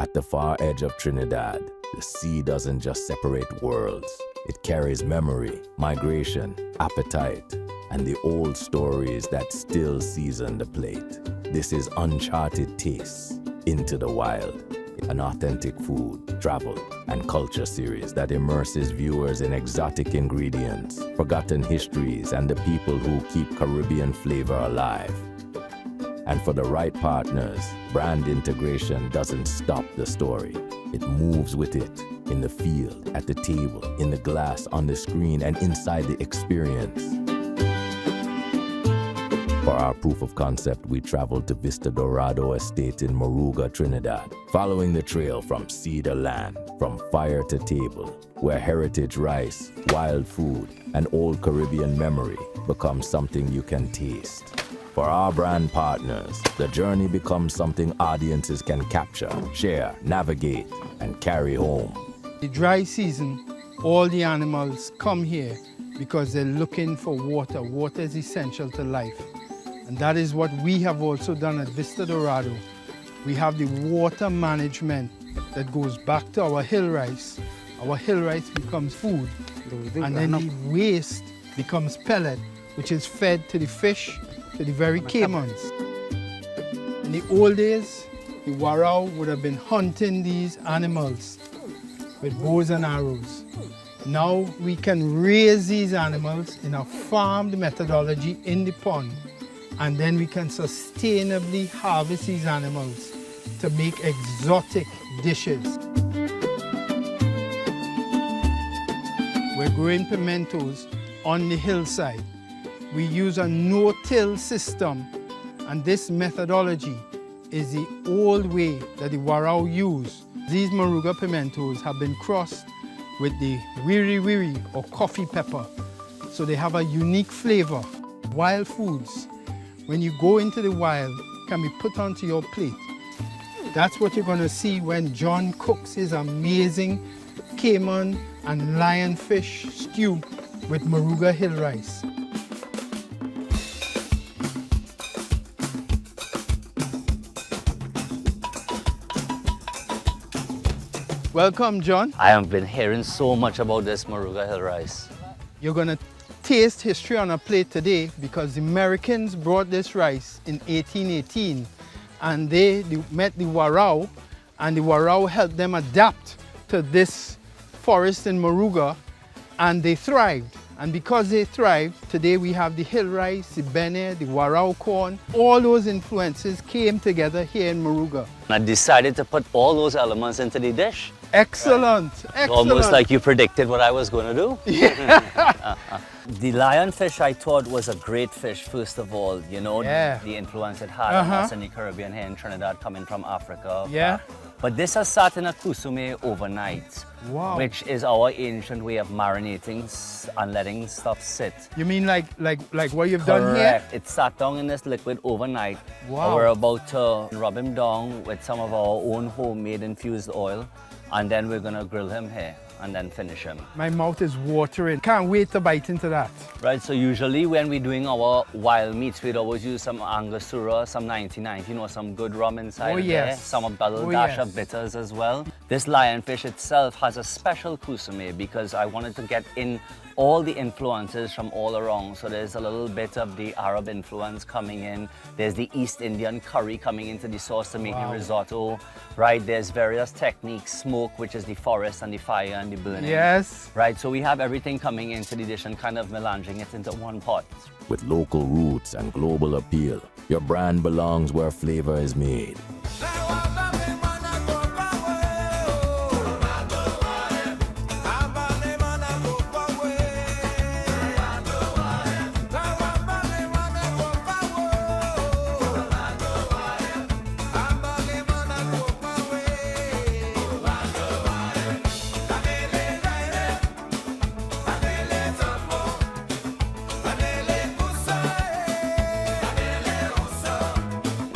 At the far edge of Trinidad, the sea doesn't just separate worlds. It carries memory, migration, appetite, and the old stories that still season the plate. This is Uncharted Tastes Into the Wild, an authentic food, travel, and culture series that immerses viewers in exotic ingredients, forgotten histories, and the people who keep Caribbean flavor alive. And for the right partners, brand integration doesn't stop the story. It moves with it, in the field, at the table, in the glass, on the screen, and inside the experience. For our proof of concept, we traveled to Vista Dorado Estate in Moruga, Trinidad, following the trail from sea to land, from fire to table, where heritage rice, wild food, and old Caribbean memory become something you can taste. For our brand partners, the journey becomes something audiences can capture, share, navigate, and carry home. The dry season, all the animals come here because they're looking for water. Water is essential to life. And that is what we have also done at Vista Dorado. We have the water management that goes back to our hill rice. Our hill rice becomes food, and then the waste becomes pellet, which is fed to the fish, to the very caimans. In the old days, the Warao would have been hunting these animals with bows and arrows. Now we can raise these animals in a farmed methodology in the pond, and then we can sustainably harvest these animals to make exotic dishes. We're growing pimentos on the hillside. We use a no-till system, and this methodology is the old way that the Warao use. These Moruga pimentos have been crossed with the wiri wiri or coffee pepper, so they have a unique flavor. Wild foods, when you go into the wild, can be put onto your plate. That's what you're going to see when John cooks his amazing caiman and lionfish stew with Moruga hill rice. Welcome, John. I have been hearing so much about this Moruga hill rice. You're going to taste history on a plate today because the Americans brought this rice in 1818, and they met the Warao, and the Warao helped them adapt to this forest in Moruga, and they thrived. And because they thrived, today we have the hill rice, the bene, the Warao corn. All those influences came together here in Moruga. I decided to put all those elements into the dish. Excellent, excellent. Almost like you predicted what I was going to do. Yeah. The lionfish I thought was a great fish, first of all, you know, Yeah. the influence it had on us in the Caribbean here in Trinidad, coming from Africa. Yeah. But this has sat in a kusume overnight, Wow. which is our ancient way of marinating and letting stuff sit. You mean like what you've done here? Correct. It sat down in this liquid overnight. Wow. We're about to rub him down with some of our own homemade infused oil, and then we're gonna grill him here and then finish him. My mouth is watering. Can't wait to bite into that. Right, so usually when we're doing our wild meats, we'd always use some Angostura, some 1990, you know, some good rum inside Oh, of yes. there, some a little Oh, dash yes. of bitters as well. This lionfish itself has a special kusume because I wanted to get in all the influences from all around. So there's a little bit of the Arab influence coming in. There's the East Indian curry coming into the sauce to make the risotto. Right, there's various techniques, smoke, which is the forest and the fire and the burning. Yes. Right, so we have everything coming into the dish and kind of melanging it into one pot. With local roots and global appeal, your brand belongs where flavor is made.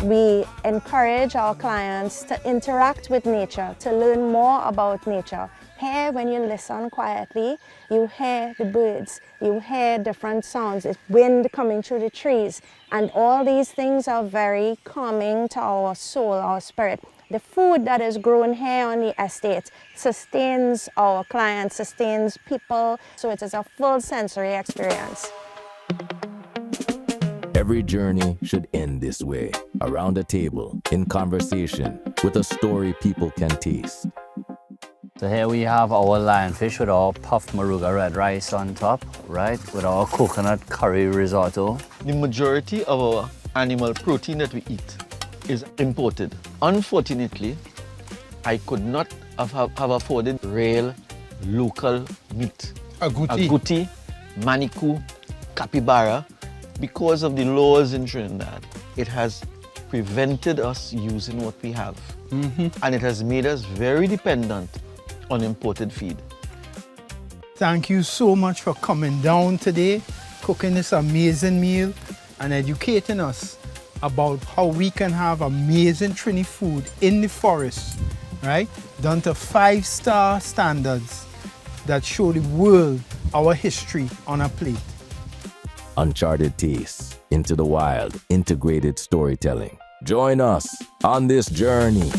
We encourage our clients to interact with nature, to learn more about nature. Here, when you listen quietly, you hear the birds, you hear different sounds, it's wind coming through the trees, and all these things are very calming to our soul, our spirit. the food that is grown here on the estate sustains our clients, sustains people, so it is a full sensory experience. Every journey should end this way, around a table, in conversation, with a story people can taste. So here we have our lionfish with our puffed maruga red rice on top, right? With our coconut curry risotto. The majority of our animal protein that we eat is imported. Unfortunately, I could not have afforded real local meat. Agouti, manikou, capybara. Because of the laws in Trinidad, it has prevented us using what we have. And it has made us very dependent on imported feed. Thank you so much for coming down today, cooking this amazing meal and educating us about how we can have amazing Trini food in the forest, right? Done to 5-star standards that show the world our history on a plate. Uncharted tastes, into the wild, integrated storytelling. Join us on this journey.